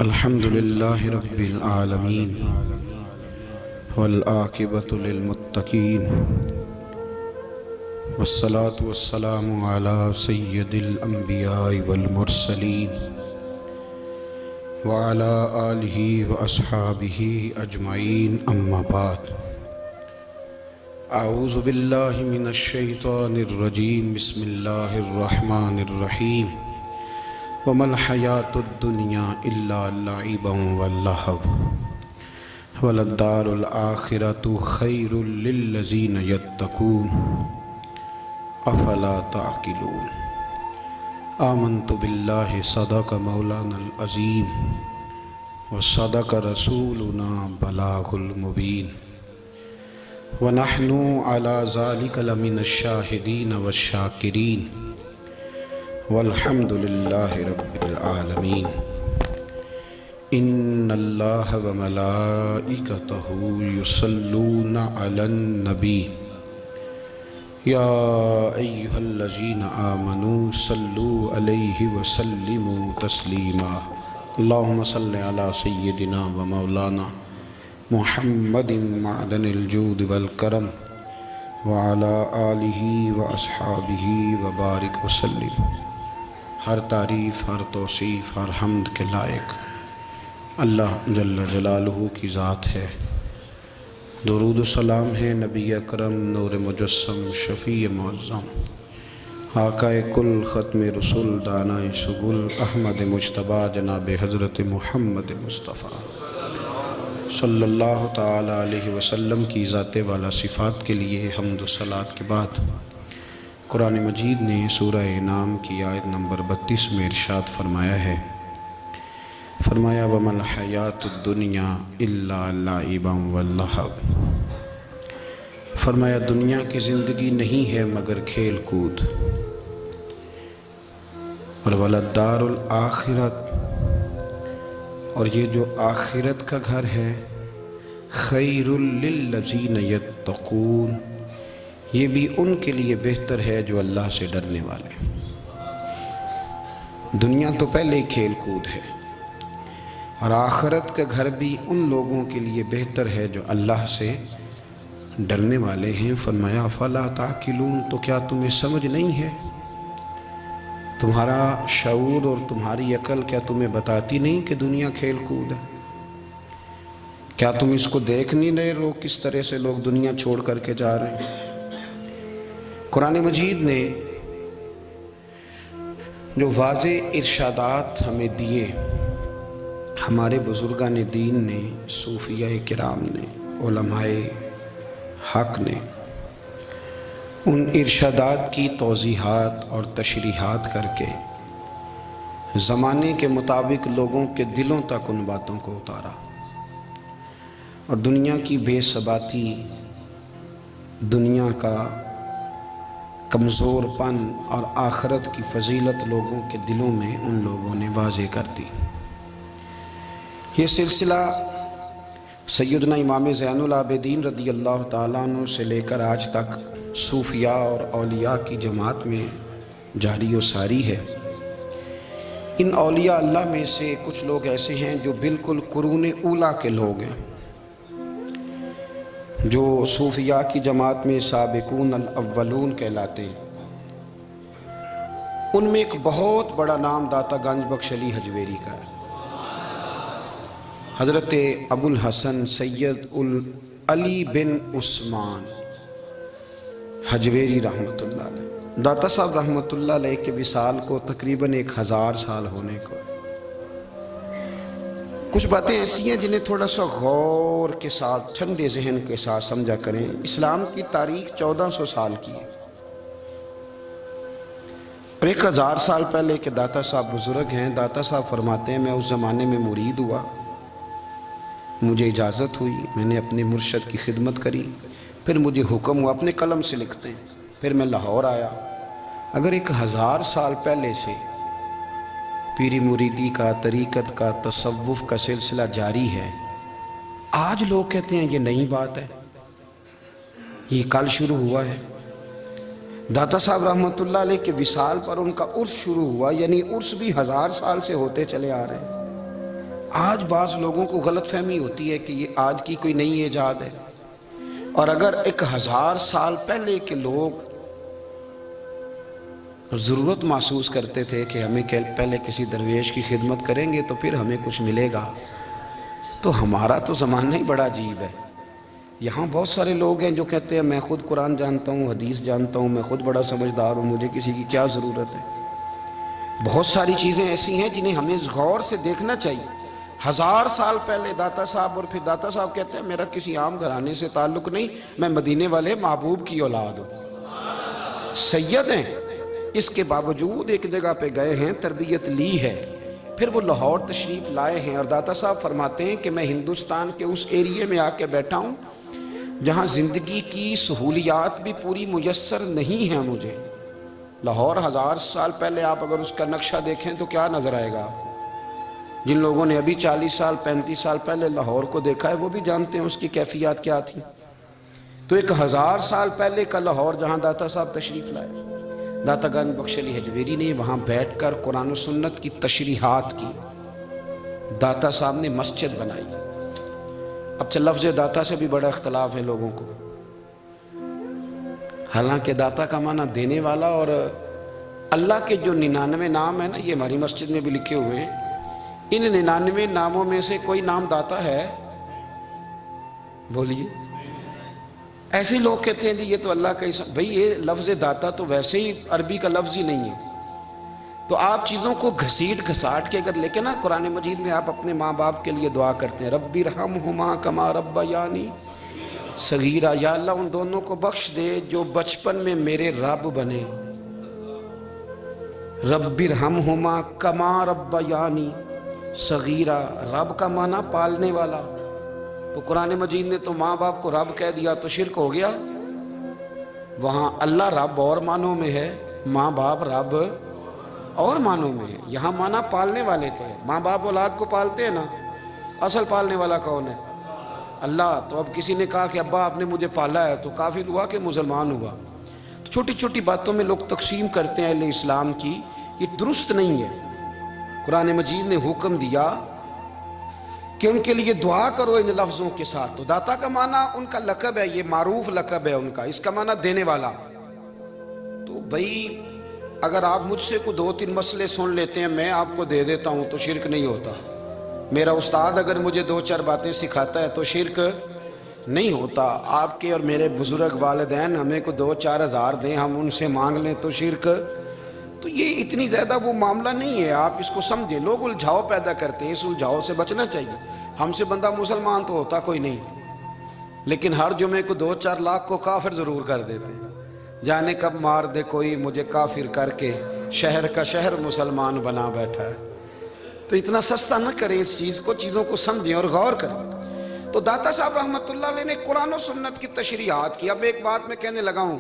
الحمد للہ رب العالمین والعاقبۃ للمتقین والصلاة والسلام علی سید الانبیاء والمرسلین وعلی آلہ واصحابہ اجمعین اما بعد اعوذ باللہ من الشیطان الرجیم بسم اللہ الرحمن الرحیم وما الحیاۃ الدنیا الا لعب ولہو وللدار الآخرۃ خیر للذین یتقون افلا تعقلون آمنت باللہ صدق مولانا العظیم وصدق رسولنا بلاغ المبین ونحن علی ذلک لمن الشاہدین والشاکرین والحمد للہ رب العالمین ان اللہ وملائکتہ یصلون علی النبی یا ایہا الذین آمنوا صلوا علیہ وسلموا تسلیما اللہم صلی علی سیدنا و مولانا محمد معدن الجود والکرم وعلی آلہ واصحابہ وبارک وسلم۔ ہر تعریف، ہر توصیف، ہر حمد کے لائق اللہ جل جلالہ کی ذات ہے۔ درود و سلام ہے نبی اکرم نور مجسم شفیع معظم آقا کل ختم رسول دانائے سبل احمد مجتبیٰ جناب حضرت محمد مصطفیٰ صلی اللہ تعالی علیہ وسلم کی ذات والا صفات کے لیے حمد و صلوات کے بعد قرآن مجید نے سورہ انعام کی آیت نمبر 32 میں ارشاد فرمایا ہے، فرمایا وَمَا الْحَيَاةُ الدُّنْيَا إِلَّا لَعِبًا وَلَّهْوٌ، فرمایا دنیا کی زندگی نہیں ہے مگر کھیل کود، اور وَلَلدَّارُ الْآخِرَةُ، اور یہ جو آخرت کا گھر ہے، خَيْرٌ لِلَّذِينَ يَتَّقُونَ، یہ بھی ان کے لیے بہتر ہے جو اللہ سے ڈرنے والے۔ دنیا تو پہلے ہی کھیل کود ہے، اور آخرت کا گھر بھی ان لوگوں کے لیے بہتر ہے جو اللہ سے ڈرنے والے ہیں۔ فرمایا فلا تعقلون، تو کیا تمہیں سمجھ نہیں ہے؟ تمہارا شعور اور تمہاری عقل کیا تمہیں بتاتی نہیں کہ دنیا کھیل کود ہے؟ کیا تم اس کو دیکھ نہیں رہے لوگ کس طرح سے لوگ دنیا چھوڑ کر کے جا رہے ہیں؟ قرآن مجید نے جو واضح ارشادات ہمیں دیے، ہمارے بزرگان دین نے، صوفیاء کرام نے، علماء حق نے ان ارشادات کی توضیحات اور تشریحات کر کے زمانے کے مطابق لوگوں کے دلوں تک ان باتوں کو اتارا، اور دنیا کی بے ثباتی، دنیا کا کمزور پن اور آخرت کی فضیلت لوگوں کے دلوں میں ان لوگوں نے واضح کر دی۔ یہ سلسلہ سیدنا امام زین العابدین رضی اللہ تعالیٰ عنہ سے لے کر آج تک صوفیاء اور اولیاء کی جماعت میں جاری و ساری ہے۔ ان اولیاء اللہ میں سے کچھ لوگ ایسے ہیں جو بالکل قرون اولیٰ کے لوگ ہیں، جو صوفیاء کی جماعت میں سابقون الاولون کہلاتے ہیں۔ ان میں ایک بہت بڑا نام داتا گنج بخش علی حجویری کا ہے، حضرت ابو الحسن سید علی بن عثمان حجویری رحمۃ اللہ علیہ۔ داتا صاحب رحمۃ اللہ علیہ کے وصال کو تقریباً 1000 سال ہونے کو۔ کچھ باتیں ایسی ہیں جنہیں تھوڑا سا غور کے ساتھ، ٹھنڈے ذہن کے ساتھ سمجھا کریں۔ اسلام کی تاریخ 1400 سال کی ہے، اور 1000 سال پہلے کے داتا صاحب بزرگ ہیں۔ داتا صاحب فرماتے ہیں میں اس زمانے میں مرید ہوا، مجھے اجازت ہوئی، میں نے اپنے مرشد کی خدمت کری، پھر مجھے حکم ہوا، اپنے قلم سے لکھتے ہیں، پھر میں لاہور آیا۔ اگر 1000 سال پہلے سے پیری مریدی کا، طریقت کا، تصوف کا سلسلہ جاری ہے، آج لوگ کہتے ہیں یہ نئی بات ہے، یہ کل شروع ہوا ہے۔ داتا صاحب رحمۃ اللہ علیہ کے وصال پر ان کا عرس شروع ہوا، یعنی عرس بھی 1000 سال سے ہوتے چلے آ رہے ہیں۔ آج بعض لوگوں کو غلط فہمی ہوتی ہے کہ یہ آج کی کوئی نئی ایجاد ہے، اور اگر 1000 سال پہلے کے لوگ ضرورت محسوس کرتے تھے کہ ہمیں پہلے کسی درویش کی خدمت کریں گے تو پھر ہمیں کچھ ملے گا، تو ہمارا تو زمانہ ہی بڑا عجیب ہے۔ یہاں بہت سارے لوگ ہیں جو کہتے ہیں میں خود قرآن جانتا ہوں، حدیث جانتا ہوں، میں خود بڑا سمجھدار ہوں، مجھے کسی کی کیا ضرورت ہے۔ بہت ساری چیزیں ایسی ہیں جنہیں ہمیں غور سے دیکھنا چاہیے۔ 1000 سال پہلے داتا صاحب، اور پھر داتا صاحب کہتے ہیں میرا کسی عام گھرانے سے تعلق نہیں، میں مدینے والے محبوب کی اولاد ہوں، سید ہیں۔ اس کے باوجود ایک جگہ پہ گئے ہیں، تربیت لی ہے، پھر وہ لاہور تشریف لائے ہیں، اور داتا صاحب فرماتے ہیں کہ میں ہندوستان کے اس ایریے میں آ کے بیٹھا ہوں جہاں زندگی کی سہولیات بھی پوری میسر نہیں ہیں مجھے۔ لاہور 1000 سال پہلے آپ اگر اس کا نقشہ دیکھیں تو کیا نظر آئے گا؟ جن لوگوں نے ابھی 40 سال 35 سال پہلے لاہور کو دیکھا ہے وہ بھی جانتے ہیں اس کی کیفیات کیا تھی۔ تو ایک 1000 سال پہلے کا لاہور جہاں داتا صاحب تشریف لائے، داتا گنج بخش علی حجویری نے وہاں بیٹھ کر قرآن و سنت کی تشریحات کی، داتا صاحب نے مسجد بنائی۔ اب لفظ داتا سے بھی بڑا اختلاف ہے لوگوں کو، حالانکہ داتا کا معنی دینے والا، اور اللہ کے جو 99 نام ہیں نا، یہ ہماری مسجد میں بھی لکھے ہوئے ہیں، ان 99 ناموں میں سے کوئی نام داتا ہے؟ بولیے۔ ایسے لوگ کہتے ہیں یہ تو اللہ کا اسم، بھئی یہ لفظ داتا تو ویسے ہی عربی کا لفظ ہی نہیں ہے، تو آپ چیزوں کو گھسیٹ گھساٹ کے اگر لے کے نا قرآن مجید میں آپ اپنے ماں باپ کے لیے دعا کرتے ہیں، رب ارحمہما کما ربیانی صغیرا، یا اللہ ان دونوں کو بخش دے جو بچپن میں میرے رب بنے۔ رب ارحمہما کما ربیانی صغیرا، رب کا معنی پالنے والا، تو قرآن مجید نے تو ماں باپ کو رب کہہ دیا تو شرک ہو گیا۔ وہاں اللہ رب اور معنوں میں ہے، ماں باپ رب اور معنوں میں ہے، یہاں معنی پالنے والے کا ہے۔ ماں باپ اولاد کو پالتے ہیں نا، اصل پالنے والا کون ہے؟ اللہ۔ تو اب کسی نے کہا کہ ابا آپ نے مجھے پالا ہے، تو کافر ہوا کہ مسلمان ہوا؟ تو چھوٹی چھوٹی باتوں میں لوگ تقسیم کرتے ہیں اہل اسلام کی، یہ درست نہیں ہے۔ قرآن مجید نے حکم دیا کہ ان کے لیے دعا کرو ان لفظوں کے ساتھ، تو داتا کا معنی ان کا لقب ہے، یہ معروف لقب ہے ان کا، اس کا معنی دینے والا۔ تو بھئی اگر آپ مجھ سے کوئی 2-3 مسئلے سن لیتے ہیں میں آپ کو دے دیتا ہوں تو شرک نہیں ہوتا، میرا استاد اگر مجھے 2-4 باتیں سکھاتا ہے تو شرک نہیں ہوتا، آپ کے اور میرے بزرگ والدین ہمیں کو 2-4 ہزار دیں ہم ان سے مانگ لیں تو شرک، تو یہ اتنی زیادہ وہ معاملہ نہیں ہے، آپ اس کو سمجھیں۔ لوگ الجھاؤ پیدا کرتے ہیں، اس الجھاؤ سے بچنا چاہیے۔ ہم سے بندہ مسلمان تو ہوتا کوئی نہیں، لیکن ہر جمعے کو 2-4 لاکھ کو کافر ضرور کر دیتے ہیں، جانے کب مار دے کوئی مجھے کافر کر کے، شہر کا شہر مسلمان بنا بیٹھا ہے۔ تو اتنا سستا نہ کریں اس چیز کو، چیزوں کو سمجھیں اور غور کریں۔ تو داتا صاحب رحمۃ اللہ علیہ نے قرآن و سنت کی تشریحات کی۔ اب ایک بات میں کہنے لگا ہوں،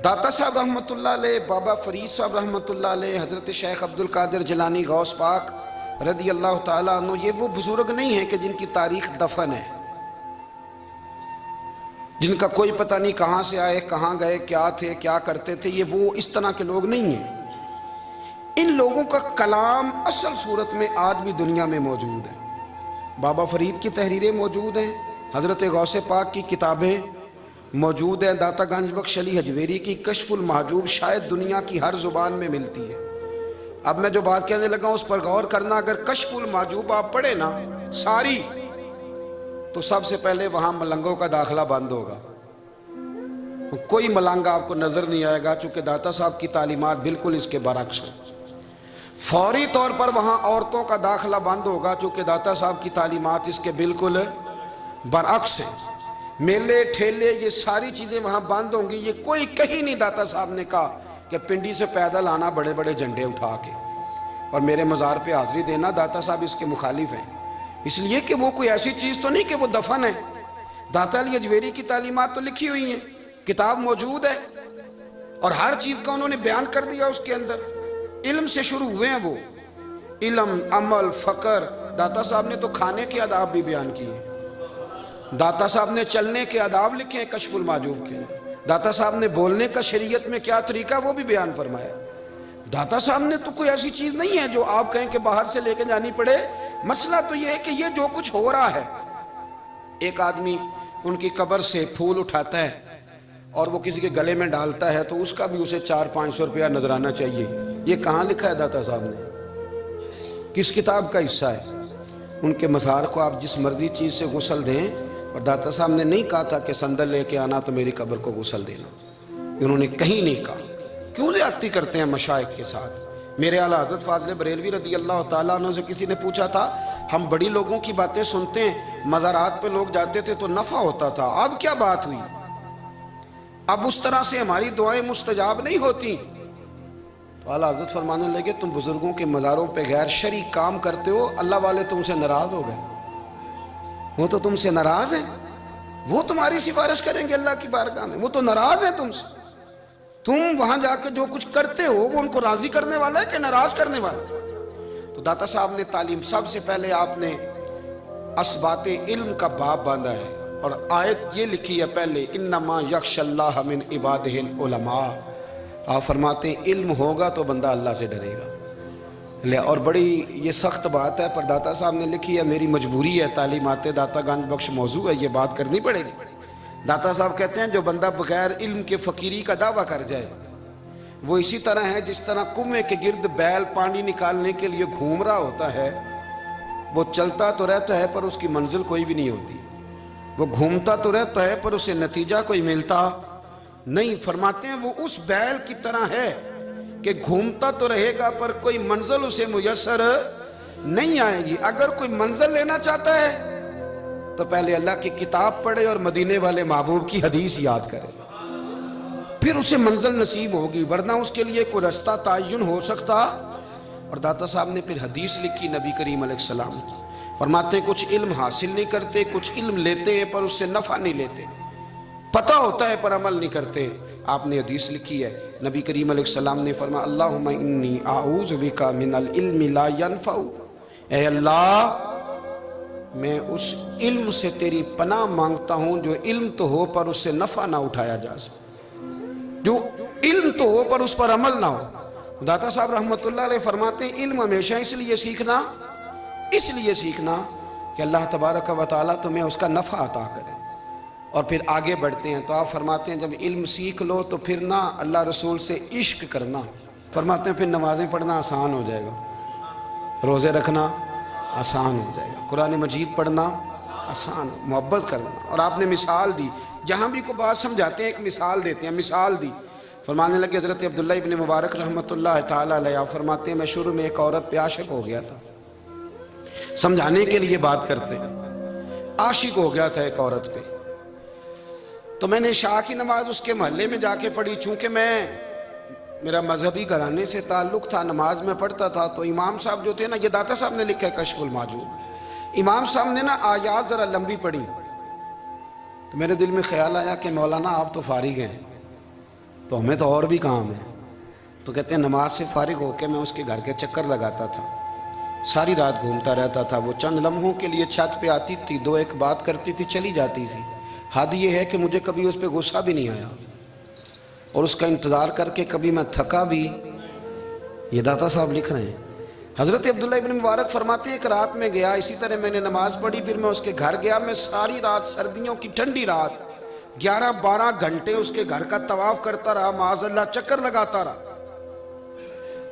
داتا صاحب رحمۃ اللہ علیہ، بابا فرید صاحب رحمۃ اللہ علیہ، حضرت شیخ عبد القادر جیلانی غوث پاک رضی اللہ تعالیٰ عنہ، یہ وہ بزرگ نہیں ہیں کہ جن کی تاریخ دفن ہے، جن کا کوئی پتہ نہیں کہاں سے آئے، کہاں گئے، کیا تھے، کیا کرتے تھے، یہ وہ اس طرح کے لوگ نہیں ہیں۔ ان لوگوں کا کلام اصل صورت میں آج بھی دنیا میں موجود ہے۔ بابا فرید کی تحریریں موجود ہیں، حضرت غوث پاک کی کتابیں موجود ہیں، داتا گنج بخش علی حجویری کی کشف المحجوب شاید دنیا کی ہر زبان میں ملتی ہے۔ اب میں جو بات کہنے لگا ہوں اس پر غور کرنا، اگر کشف المحجوب آپ پڑھیں نا ساری، تو سب سے پہلے وہاں ملنگوں کا داخلہ بند ہوگا، کوئی ملنگ آپ کو نظر نہیں آئے گا، چونکہ داتا صاحب کی تعلیمات بالکل اس کے برعکس ہیں۔ فوری طور پر وہاں عورتوں کا داخلہ بند ہوگا، چونکہ داتا صاحب کی تعلیمات اس کے بالکل برعکس ہیں۔ میلے ٹھیلے یہ ساری چیزیں وہاں بند ہوں گی، یہ کوئی کہیں نہیں داتا صاحب نے کہا کہ پنڈی سے پیدل آنا بڑے بڑے جھنڈے اٹھا کے اور میرے مزار پہ حاضری دینا، داتا صاحب اس کے مخالف ہیں، اس لیے کہ وہ کوئی ایسی چیز تو نہیں کہ وہ دفن ہے۔ داتا علی حجویری کی تعلیمات تو لکھی ہوئی ہیں، کتاب موجود ہے، اور ہر چیز کا انہوں نے بیان کر دیا اس کے اندر۔ علم سے شروع ہوئے ہیں وہ، علم، عمل، فقر۔ داتا صاحب نے تو کھانے کے آداب بھی بیان کیے، داتا صاحب نے چلنے کے آداب لکھے ہیں کشف المحجوب کے، داتا صاحب نے بولنے کا شریعت میں کیا طریقہ وہ بھی بیان فرمایا، داتا صاحب نے تو کوئی ایسی چیز نہیں ہے جو آپ کہیں کہ باہر سے لے کے جانی پڑے. مسئلہ تو یہ ہے کہ یہ جو کچھ ہو رہا ہے، ایک آدمی ان کی قبر سے پھول اٹھاتا ہے اور وہ کسی کے گلے میں ڈالتا ہے تو اس کا بھی اسے 400-500 روپیہ نظرانہ چاہیے. یہ کہاں لکھا ہے داتا صاحب نے؟ کس کتاب کا حصہ ہے؟ ان کے مزار کو آپ جس مرضی چیز سے غسل دیں، اور داتا صاحب نے نہیں کہا تھا کہ سندل لے کے آنا تو میری قبر کو غسل دینا. انہوں نے کہیں نہیں کہا. کیوں زیادتی کرتے ہیں مشائخ کے ساتھ؟ میرے اعلیٰ حضرت فاضل بریلوی رضی اللہ تعالیٰ عنہ سے کسی نے پوچھا تھا، ہم بڑی لوگوں کی باتیں سنتے ہیں، مزارات پہ لوگ جاتے تھے تو نفع ہوتا تھا، اب کیا بات ہوئی؟ اب اس طرح سے ہماری دعائیں مستجاب نہیں ہوتی. تو اعلیٰ حضرت فرمانے لگے، تم بزرگوں کے مزاروں پہ غیر شرعی کام کرتے ہو، اللہ والے تم سے ناراض ہو گئے. وہ تو تم سے ناراض ہیں، وہ تمہاری سفارش کریں گے اللہ کی بارگاہ میں، وہ تو ناراض ہیں تم سے. تم وہاں جا کے جو کچھ کرتے ہو وہ ان کو راضی کرنے والا ہے کہ ناراض کرنے والا؟ تو داتا صاحب نے تعلیم، سب سے پہلے آپ نے اسبات علم کا باب باندھا ہے، اور آیت یہ لکھی ہے پہلے، انما یخشی اللہ من عبادہ العلماء. آپ فرماتے ہیں علم ہوگا تو بندہ اللہ سے ڈرے گا. اور بڑی یہ سخت بات ہے، پر داتا صاحب نے لکھی ہے، میری مجبوری ہے، تعلیمات داتا گنج بخش موضوع ہے، یہ بات کرنی پڑے گی. داتا صاحب کہتے ہیں جو بندہ بغیر علم کے فقیری کا دعویٰ کر جائے وہ اسی طرح ہے جس طرح کنویں کے گرد بیل پانی نکالنے کے لیے گھوم رہا ہوتا ہے. وہ چلتا تو رہتا ہے پر اس کی منزل کوئی بھی نہیں ہوتی، وہ گھومتا تو رہتا ہے پر اسے نتیجہ کوئی ملتا نہیں. فرماتے ہیں وہ اس بیل کی طرح ہے کہ گھومتا تو رہے گا پر کوئی منزل اسے میسر نہیں آئے گی. اگر کوئی منزل لینا چاہتا ہے تو پہلے اللہ کی کتاب پڑھے اور مدینے والے محبوب کی حدیث یاد کرے، پھر اسے منزل نصیب ہوگی، ورنہ اس کے لیے کوئی رستہ تعین ہو سکتا. اور داتا صاحب نے پھر حدیث لکھی نبی کریم علیہ السلام کی. فرماتے ہیں کچھ علم حاصل نہیں کرتے، کچھ علم لیتے ہیں پر اس سے نفع نہیں لیتے، پتہ ہوتا ہے پر عمل نہیں کرتے. آپ نے حدیث لکھی ہے، نبی کریم علیہ السلام نے فرمایا اللہم انی اعوذ بک من العلم لا ینفع. اے اللہ میں اس علم سے تیری پناہ مانگتا ہوں جو علم تو ہو پر اس سے نفع نہ اٹھایا جا سکے، جو علم تو ہو پر اس پر عمل نہ ہو. داتا صاحب رحمت اللہ علیہ فرماتے ہیں علم ہمیشہ اس لیے سیکھنا کہ اللہ تبارک و تعالیٰ تمہیں اس کا نفع عطا کرے. اور پھر آگے بڑھتے ہیں تو آپ فرماتے ہیں جب علم سیکھ لو تو پھر نہ اللہ رسول سے عشق کرنا. فرماتے ہیں پھر نمازیں پڑھنا آسان ہو جائے گا، روزے رکھنا آسان ہو جائے گا، قرآن مجید پڑھنا آسان، محبت کرنا. اور آپ نے مثال دی، جہاں بھی کو بات سمجھاتے ہیں ایک مثال دیتے ہیں. مثال دی، فرمانے لگے حضرت عبداللہ ابن مبارک رحمت اللہ تعالیٰ علیہ فرماتے ہیں میں شروع میں ایک عورت پہ عاشق ہو گیا تھا. سمجھانے کے لیے بات کرتے ہیں، عاشق ہو گیا تھا ایک عورت پہ. تو میں نے عشاء کی نماز اس کے محلے میں جا کے پڑھی. چونکہ میرا مذہبی گھرانے سے تعلق تھا، نماز میں پڑھتا تھا، تو امام صاحب جو تھے نا، یہ داتا صاحب نے لکھا ہے کشف المحجوب، امام صاحب نے نا آیات ذرا لمبی پڑھی. تو میرے دل میں خیال آیا کہ مولانا آپ تو فارغ ہیں تو ہمیں تو اور بھی کام ہے. تو کہتے ہیں نماز سے فارغ ہو کے میں اس کے گھر کے چکر لگاتا تھا، ساری رات گھومتا رہتا تھا. وہ چند لمحوں کے لیے چھت پہ آتی تھی، دو ایک بات کرتی تھی، چلی جاتی تھی. حد یہ ہے کہ مجھے کبھی اس پہ غصہ بھی نہیں آیا، اور اس کا انتظار کر کے کبھی میں تھکا بھی. یہ داتا صاحب لکھ رہے ہیں. حضرت عبداللہ ابن مبارک فرماتے ہیں ایک رات میں گیا، اسی طرح میں نے نماز پڑھی، پھر میں اس کے گھر گیا. میں ساری رات، سردیوں کی ٹھنڈی رات، 11-12 گھنٹے اس کے گھر کا طواف کرتا رہا، معاذ اللہ چکر لگاتا رہا.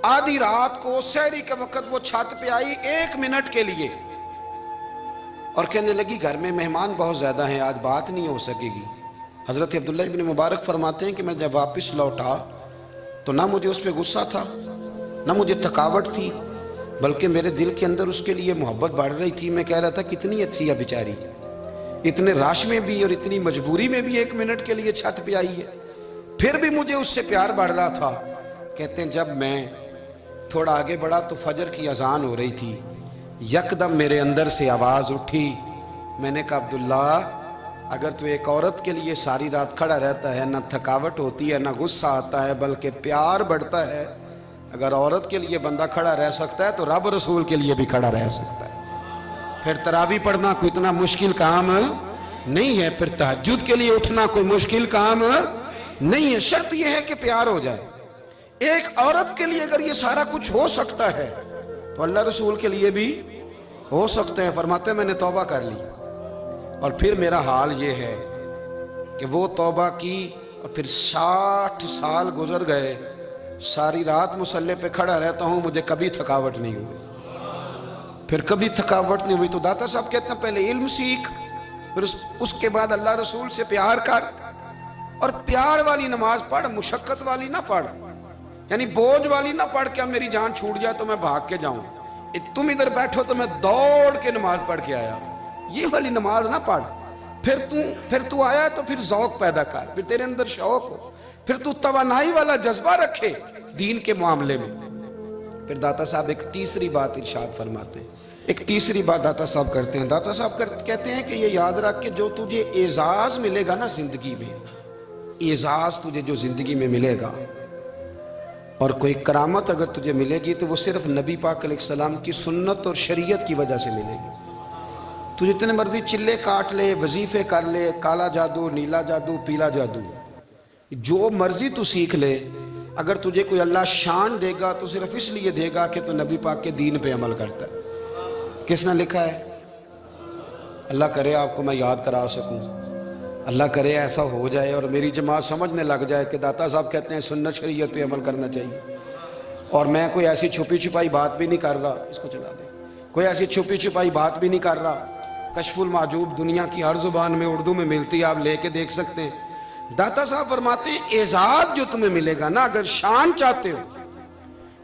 آدھی رات کو سحری کے وقت وہ چھت پہ آئی 1 منٹ کے لیے اور کہنے لگی گھر میں مہمان بہت زیادہ ہیں، آج بات نہیں ہو سکے گی. حضرت عبداللہ ابن مبارک فرماتے ہیں کہ میں جب واپس لوٹا تو نہ مجھے اس پہ غصہ تھا، نہ مجھے تھکاوٹ تھی، بلکہ میرے دل کے اندر اس کے لیے محبت بڑھ رہی تھی. میں کہہ رہا تھا کتنی اچھی ہے بیچاری، اتنے راش میں بھی اور اتنی مجبوری میں بھی 1 منٹ کے لیے چھت پہ آئی ہے، پھر بھی مجھے اس سے پیار بڑھ رہا تھا. کہتے ہیں جب میں تھوڑا آگے بڑھا تو فجر کی اذان ہو رہی تھی، یکدم میرے اندر سے آواز اٹھی. میں نے کہا عبداللہ اگر تو ایک عورت کے لیے ساری رات کھڑا رہتا ہے، نہ تھکاوٹ ہوتی ہے، نہ غصہ آتا ہے، بلکہ پیار بڑھتا ہے، اگر عورت کے لیے بندہ کھڑا رہ سکتا ہے تو رب رسول کے لیے بھی کھڑا رہ سکتا ہے. پھر تراویح پڑھنا کوئی اتنا مشکل کام نہیں ہے، پھر تہجد کے لیے اٹھنا کوئی مشکل کام نہیں ہے. شرط یہ ہے کہ پیار ہو جائے. ایک عورت کے لیے اگر یہ سارا کچھ ہو سکتا ہے تو اللہ رسول کے لیے بھی ہو سکتے ہیں. فرماتے ہیں میں نے توبہ کر لی اور پھر میرا حال یہ ہے کہ وہ توبہ کی اور پھر 60 سال گزر گئے, ساری رات مصلی پہ کھڑا رہتا ہوں, مجھے کبھی تھکاوٹ نہیں ہوئی, پھر کبھی تھکاوٹ نہیں ہوئی. تو داتا صاحب کہتے ہیں پہلے علم سیکھ, پھر اس کے بعد اللہ رسول سے پیار کر, اور پیار والی نماز پڑھ, مشقت والی نہ پڑھ, یعنی بوجھ والی نہ پڑھ کہ اب میری جان چھوٹ جائے تو میں بھاگ کے جاؤں, تم ادھر بیٹھو تو میں دوڑ کے نماز پڑھ کے آیا, یہ والی نماز نہ پڑھ. پھر تو آیا تو پھر ذوق پیدا کر, پھر تیرے اندر شوق ہو, پھر تو توانائی والا جذبہ رکھے دین کے معاملے میں. پھر داتا صاحب ایک تیسری بات ارشاد فرماتے ہیں, ایک تیسری بات داتا صاحب کرتے ہیں. داتا صاحب کہتے ہیں کہ یہ یاد رکھ کہ جو تجھے اعزاز ملے گا نا زندگی میں, اعزاز تجھے جو زندگی میں ملے گا اور کوئی کرامت اگر تجھے ملے گی تو وہ صرف نبی پاک علیہ السلام کی سنت اور شریعت کی وجہ سے ملے گی. تو جتنے مرضی چلے کاٹ لے, وظیفے کر لے, کالا جادو, نیلا جادو, پیلا جادو, جو مرضی تو سیکھ لے, اگر تجھے کوئی اللہ شان دے گا تو صرف اس لیے دے گا کہ تو نبی پاک کے دین پہ عمل کرتا ہے. کس نے لکھا ہے؟ اللہ کرے آپ کو میں یاد کرا سکوں, اللہ کرے ایسا ہو جائے اور میری جماعت سمجھنے لگ جائے کہ داتا صاحب کہتے ہیں سنت شریعت پہ عمل کرنا چاہیے, اور میں کوئی ایسی چھپی چھپائی بات بھی نہیں کر رہا, اس کو چلا دیں, کوئی ایسی چھپی چھپائی بات بھی نہیں کر رہا. کشف المعجوب دنیا کی ہر زبان میں اردو میں ملتی ہے, آپ لے کے دیکھ سکتے ہیں. داتا صاحب فرماتے ہیں اعزاز جو تمہیں ملے گا نا, اگر شان چاہتے ہو,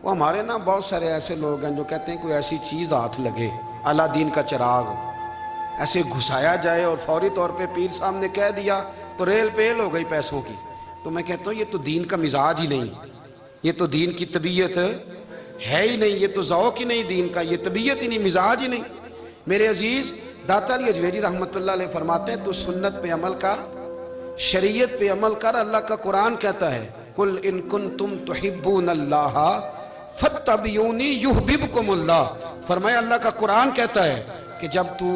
وہ ہمارے نا بہت سارے ایسے لوگ ہیں جو کہتے ہیں کوئی ایسی چیز ہاتھ لگے, اعلیٰ دین کا چراغ ایسے گھسایا جائے اور فوری طور پہ پیر صاحب نے کہہ دیا تو ریل پیل ہو گئی پیسوں کی. تو میں کہتا ہوں یہ تو دین کا مزاج ہی نہیں, یہ تو دین کی طبیعت ہے ہی نہیں, یہ تو ذوق ہی نہیں دین کا, یہ طبیعت ہی نہیں, مزاج ہی نہیں. میرے عزیز داتا علی اجویری رحمۃ اللہ علیہ فرماتے ہیں تو سنت پہ عمل کر, شریعت پہ عمل کر. اللہ کا قرآن کہتا ہے قُلْ إِن كُنْتُمْ تُحِبُّونَ اللَّهَ فَاتَّبِعُونِي يُحْبِبْكُمُ اللَّهُ. فرمایا اللہ کا قرآن کہتا ہے کہ جب تو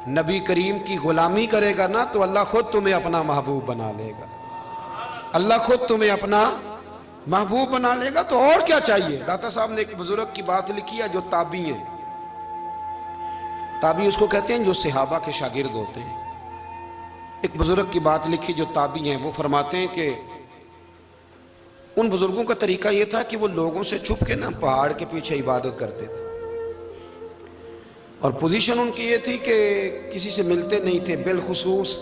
نبی کریم کی غلامی کرے گا نا تو اللہ خود تمہیں اپنا محبوب بنا لے گا, اللہ خود تمہیں اپنا محبوب بنا لے گا. تو اور کیا چاہیے؟ داتا صاحب نے ایک بزرگ کی بات لکھی ہے جو تابعی ہیں, تابعی اس کو کہتے ہیں جو صحابہ کے شاگرد ہوتے ہیں. ایک بزرگ کی بات لکھی جو تابعی ہیں, وہ فرماتے ہیں کہ ان بزرگوں کا طریقہ یہ تھا کہ وہ لوگوں سے چھپ کے نا پہاڑ کے پیچھے عبادت کرتے تھے, اور پوزیشن ان کی یہ تھی کہ کسی سے ملتے نہیں تھے, بالخصوص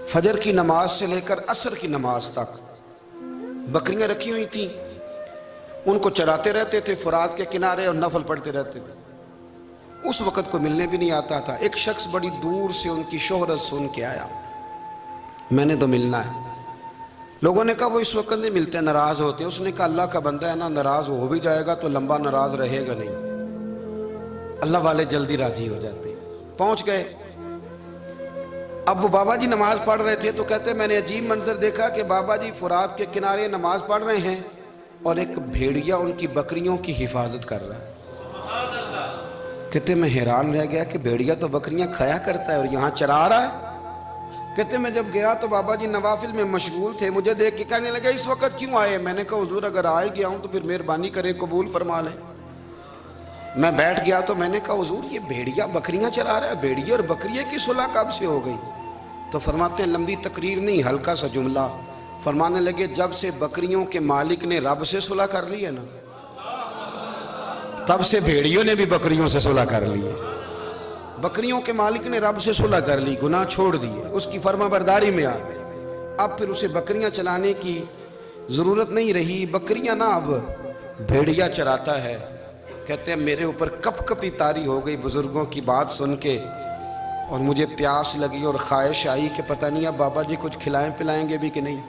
فجر کی نماز سے لے کر عصر کی نماز تک بکریاں رکھی ہوئی تھیں, ان کو چراتے رہتے تھے فرات کے کنارے اور نفل پڑھتے رہتے تھے. اس وقت کو ملنے بھی نہیں آتا تھا. ایک شخص بڑی دور سے ان کی شہرت سن کے آیا, میں نے تو ملنا ہے. لوگوں نے کہا وہ اس وقت نہیں ملتے, ناراض ہوتے ہیں. اس نے کہا اللہ کا بندہ ہے نا, ناراض ہو بھی جائے گا تو لمبا ناراض رہے گا نہیں, اللہ والے جلدی راضی ہو جاتے ہیں. پہنچ گئے. اب وہ بابا جی نماز پڑھ رہے تھے تو کہتے میں نے عجیب منظر دیکھا کہ بابا جی فرات کے کنارے نماز پڑھ رہے ہیں اور ایک بھیڑیا ان کی بکریوں کی حفاظت کر رہا ہے. کہتے میں حیران رہ گیا کہ بھیڑیا تو بکریاں کھایا کرتا ہے اور یہاں چرا رہا ہے. کہتے میں جب گیا تو بابا جی نوافل میں مشغول تھے, مجھے دیکھ کے کہنے لگا اس وقت کیوں آئے؟ میں نے کہا حضور اگر آئے گیا ہوں تو پھر مہربانی کرے قبول فرما لیں. میں بیٹھ گیا تو میں نے کہا حضور یہ بھیڑیا بکریاں چرا رہا ہے, بھیڑیا اور بکریے کی صلح کب سے ہو گئی؟ تو فرماتے ہیں لمبی تقریر نہیں, ہلکا سا جملہ. فرمانے لگے جب سے بکریوں کے مالک نے رب سے صلح کر لی ہے نا, تب سے بھیڑیوں نے بھی بکریوں سے صلح کر لی ہے. بکریوں کے مالک نے رب سے صلح کر لی, گناہ چھوڑ دیے, اس کی فرما برداری میں آ گئے. اب پھر اسے بکریاں چلانے کی ضرورت نہیں رہی, بکریاں نہ اب بھیڑیا چراتا ہے. کہتے ہیں میرے اوپر کپ کپی طاری ہو گئی بزرگوں کی بات سن کے, اور مجھے پیاس لگی اور خواہش آئی کہ پتہ نہیں اب بابا جی کچھ کھلائیں پلائیں گے بھی کہ نہیں,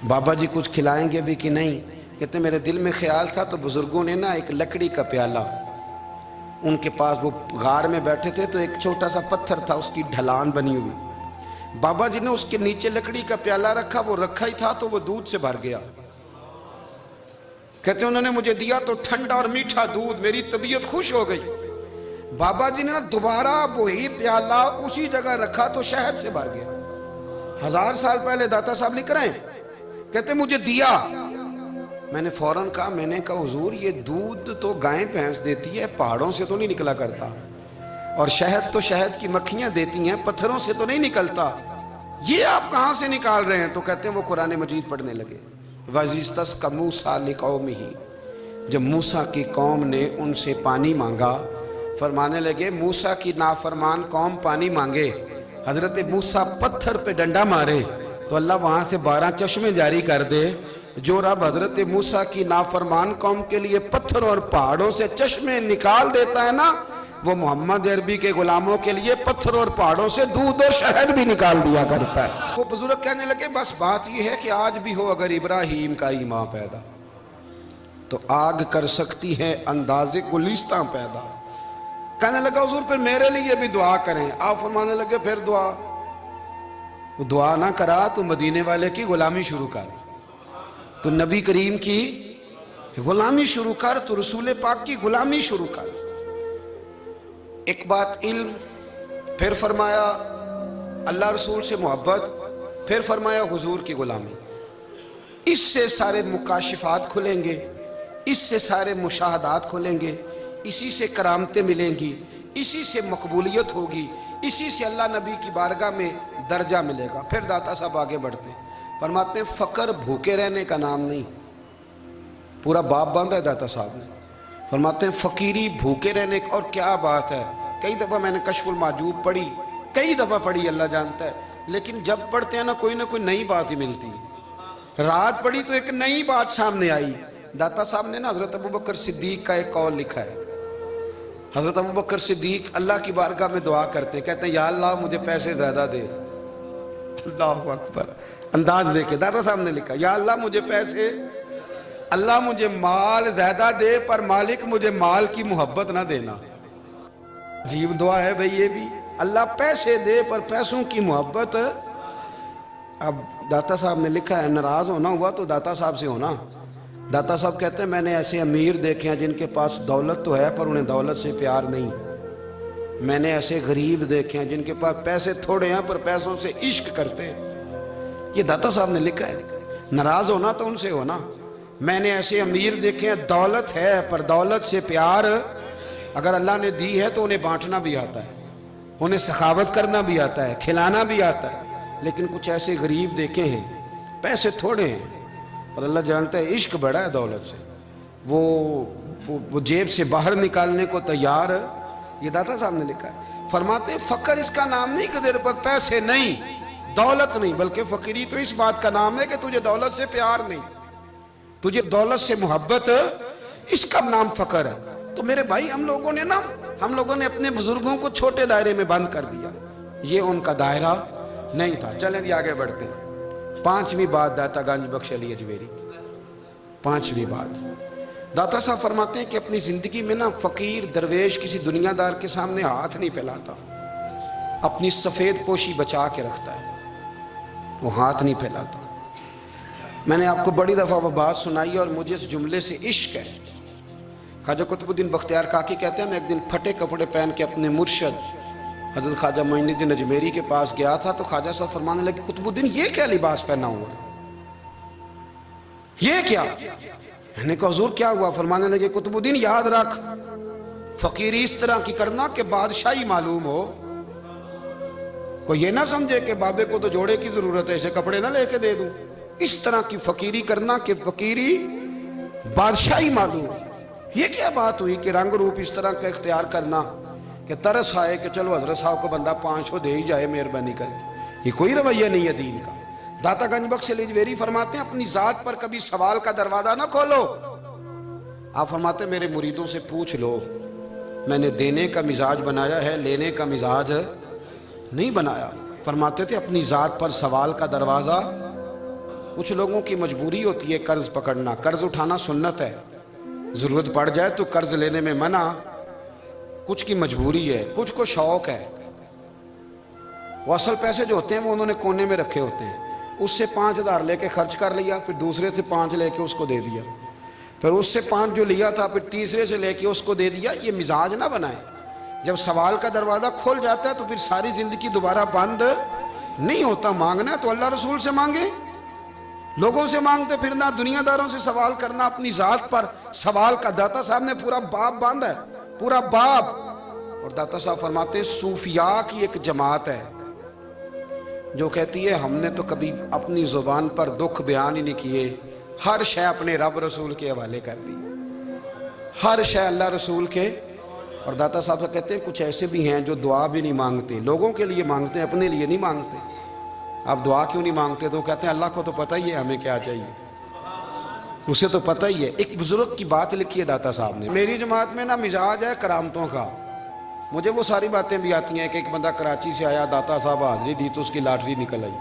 بابا جی کچھ کھلائیں گے بھی کہ نہیں. کہتے میرے دل میں خیال تھا تو بزرگوں نے نا ایک لکڑی کا پیالہ, ان کے پاس وہ غار میں بیٹھے تھے تو ایک چھوٹا سا پتھر تھا, اس کی ڈھلان بنی ہوئی, بابا جی نے اس کے نیچے لکڑی کا پیالہ رکھا, وہ رکھا ہی تھا تو وہ دودھ سے بھر گیا. کہتے انہوں نے مجھے دیا تو ٹھنڈا اور میٹھا دودھ, میری طبیعت خوش ہو گئی. بابا جی نے دوبارہ وہی پیالہ اسی جگہ رکھا تو شہد سے بھر گیا. 1000 سال پہلے داتا صاحب لکھ رہے ہیں, کہتے مجھے دیا میں نے فوراً کہا، میں نے کہا حضور یہ دودھ تو گائیں بھینس دیتی ہے، پہاڑوں سے تو نہیں نکلا کرتا، اور شہد تو شہد کی مکھیاں دیتی ہیں، پتھروں سے تو نہیں نکلتا، یہ آپ کہاں سے نکال رہے ہیں؟ تو کہتے ہیں وہ قرآن مجید پڑھنے لگے۔ وَإِذِ اسْتَسْقَىٰ مُوسَىٰ لِقَوْمِهِ، جب موسیٰ کی قوم نے ان سے پانی مانگا، فرمانے لگے موسیٰ کی نافرمان قوم پانی مانگے، حضرت موسیٰ پتھر پہ ڈنڈا مارے تو اللہ وہاں سے 12 چشمے جاری کر دے۔ جو رب حضرت موسیٰ کی نافرمان قوم کے لیے پتھر اور پہاڑوں سے چشمے نکال دیتا ہے نا، وہ محمد عربی کے غلاموں کے لیے پتھر اور پہاڑوں سے دودھ اور شہد بھی نکال دیا کرتا ہے۔ وہ بزرگ کہنے لگے بس بات یہ ہے کہ آج بھی ہو اگر ابراہیم کا ایمان پیدا تو آگ کر سکتی ہے انداز گلستاں پیدا۔ کہنے لگا حضور پھر میرے لیے بھی دعا کریں۔ آپ فرمانے لگے پھر دعا نہ کرا تو مدینے والے کی غلامی شروع کر، تو نبی کریم کی غلامی شروع کر، تو رسول پاک کی غلامی شروع کر۔ ایک بات علم، پھر فرمایا اللہ رسول سے محبت، پھر فرمایا حضور کی غلامی۔ اس سے سارے مکاشفات کھلیں گے، اس سے سارے مشاہدات کھلیں گے، اسی سے کرامتیں ملیں گی، اسی سے مقبولیت ہوگی، اسی سے اللہ نبی کی بارگاہ میں درجہ ملے گا۔ پھر داتا صاحب آگے بڑھتے ہیں، فرماتے ہیں فقر بھوکے رہنے کا نام نہیں، پورا باب باندھا ہے داتا صاحب نے۔ فرماتے ہیں فقیری بھوکے رہنے کا، اور کیا بات ہے، کئی دفعہ میں نے کشف المحجوب پڑھی، کئی دفعہ پڑھی، اللہ جانتا ہے، لیکن جب پڑھتے ہیں نا کوئی نئی بات ہی ملتی ہے۔ رات پڑھی تو ایک نئی بات سامنے آئی۔ داتا صاحب نے نا حضرت ابوبکر صدیق کا ایک قول لکھا ہے۔ حضرت ابوبکر صدیق اللہ کی بارگاہ میں دعا کرتے، کہتے ہیں یا اللہ مجھے پیسے زیادہ دے۔ اللہ اکبر، انداز لے کے داتا صاحب نے لکھا یا اللہ مجھے پیسے، اللہ مجھے مال زیادہ دے پر مالک مجھے مال کی محبت نہ دینا۔ عجیب دعا ہے بھئی یہ بھی، اللہ پیسے دے پر پیسوں کی محبت۔ اب داتا صاحب نے لکھا ہے ناراض ہونا ہوا تو داتا صاحب سے ہونا۔ داتا صاحب کہتے ہیں میں نے ایسے امیر دیکھے ہیں جن کے پاس دولت تو ہے پر انہیں دولت سے پیار نہیں، میں نے ایسے غریب دیکھے ہیں جن کے پاس پیسے تھوڑے ہیں پر پیسوں سے عشق کرتے ہیں۔ یہ داتا صاحب نے لکھا ہے، ناراض ہونا تو ان سے ہونا۔ میں نے ایسے امیر دیکھے ہیں دولت ہے پر دولت سے پیار اگر اللہ نے دی ہے تو انہیں بانٹنا بھی آتا ہے، انہیں سخاوت کرنا بھی آتا ہے، کھلانا بھی آتا ہے، لیکن کچھ ایسے غریب دیکھے ہیں پیسے تھوڑے ہیں اور اللہ جانتا ہے عشق بڑا ہے دولت سے، وہ جیب سے باہر نکالنے کو تیار۔ یہ داتا صاحب نے لکھا ہے۔ فرماتے ہیں فقر اس کا نام نہیں کہ تیرے پر پیسے نہیں، دولت نہیں، بلکہ فقیری تو اس بات کا نام ہے کہ تجھے دولت سے پیار نہیں، تجھے دولت سے محبت، اس کا نام فقر ہے۔ تو میرے بھائی ہم لوگوں نے اپنے بزرگوں کو چھوٹے دائرے میں بند کر دیا، یہ ان کا دائرہ نہیں تھا۔ چلیں جی آگے بڑھتے ہیں۔ 5ویں بات داتا گنج بخش علی اجمیری کی، 5ویں بات داتا صاحب فرماتے ہیں کہ اپنی زندگی میں نا فقیر درویش کسی دنیا دار کے سامنے ہاتھ نہیں پھیلاتا، اپنی سفید پوشی بچا کے رکھتا ہے، وہ ہاتھ نہیں پھیلاتا۔ میں نے آپ کو بڑی دفعہ وہ بات سنائی اور مجھے اس جملے سے عشق ہے۔ خواجہ قطب الدین بختیار کاکی کہتے ہیں میں ایک دن پھٹے کپڑے پہن کے اپنے مرشد حضرت خواجہ معین الدین اجمیری کے پاس گیا تھا تو خواجہ صاحب فرمانے لگے قطب الدین یہ کیا لباس پہنا ہوا ہے، یہ کیا؟ میں نے کہا حضور کیا ہوا؟ فرمانے لگے قطب الدین یاد رکھ فقیری اس طرح کی کرنا کہ بادشاہی معلوم ہو، کوئی یہ نہ سمجھے کہ بابے کو تو جوڑے کی ضرورت ہے اسے کپڑے نہ لے کے دے دوں، اس طرح کی فقیری کرنا کہ فقیری بادشاہی معلوم ہو۔ یہ کیا بات ہوئی کہ رنگ روپ اس طرح کا اختیار کرنا کہ ترس آئے کہ چلو حضرت صاحب کو بندہ 500 دے ہی جائے مہربانی کر کے، یہ کوئی رویہ نہیں ہے دین کا۔ داتا گنج بخش علی اجمیری فرماتے ہیں اپنی ذات پر کبھی سوال کا دروازہ نہ کھولو۔ آپ فرماتے ہیں میرے مریدوں سے پوچھ لو، میں نے دینے کا مزاج بنایا ہے، لینے کا مزاج نہیں بنایا۔ فرماتے تھے اپنی ذات پر سوال کا دروازہ، کچھ لوگوں کی مجبوری ہوتی ہے قرض پکڑنا، قرض اٹھانا سنت ہے، ضرورت پڑ جائے تو قرض لینے میں منع، کچھ کی مجبوری ہے، کچھ کو شوق ہے، وہ اصل پیسے جو ہوتے ہیں وہ انہوں نے کونے میں رکھے ہوتے ہیں، اس سے 5000 لے کے خرچ کر لیا، پھر دوسرے سے 5 لے کے اس کو دے دیا، پھر اس سے 5 جو لیا تھا پھر تیسرے سے لے کے اس کو دے دیا۔ یہ مزاج نہ بنائے، جب سوال کا دروازہ کھول جاتا ہے تو پھر ساری زندگی دوبارہ بند نہیں ہوتا۔ مانگنا ہے تو اللہ رسول سے مانگے، لوگوں سے مانگتے پھرنا، دنیا داروں سے سوال کرنا، اپنی ذات پر سوال کا داتا صاحب نے پورا باب باندھا ہے، پورا باب. اور داتا صاحب فرماتے ہیں صوفیاء کی ایک جماعت ہے جو کہتی ہے ہم نے تو کبھی اپنی زبان پر دکھ بیان ہی نہیں کیے، ہر شے اپنے رب رسول کے حوالے کر دی، ہر شے اللہ رسول کے. اور داتا صاحب سے کہتے ہیں کچھ ایسے بھی ہیں جو دعا بھی نہیں مانگتے، لوگوں کے لیے مانگتے ہیں، اپنے لیے نہیں مانگتے. آپ دعا کیوں نہیں مانگتے؟ تو کہتے ہیں اللہ کو تو پتہ ہی ہے ہمیں کیا چاہیے، اسے تو پتہ ہی ہے. ایک بزرگ کی بات لکھی ہے داتا صاحب نے، میری جماعت میں نا مزاج ہے کرامتوں کا، مجھے وہ ساری باتیں بھی آتی ہیں کہ ایک بندہ کراچی سے آیا، داتا صاحب حاضری دی تو اس کی لاٹری نکل آئی،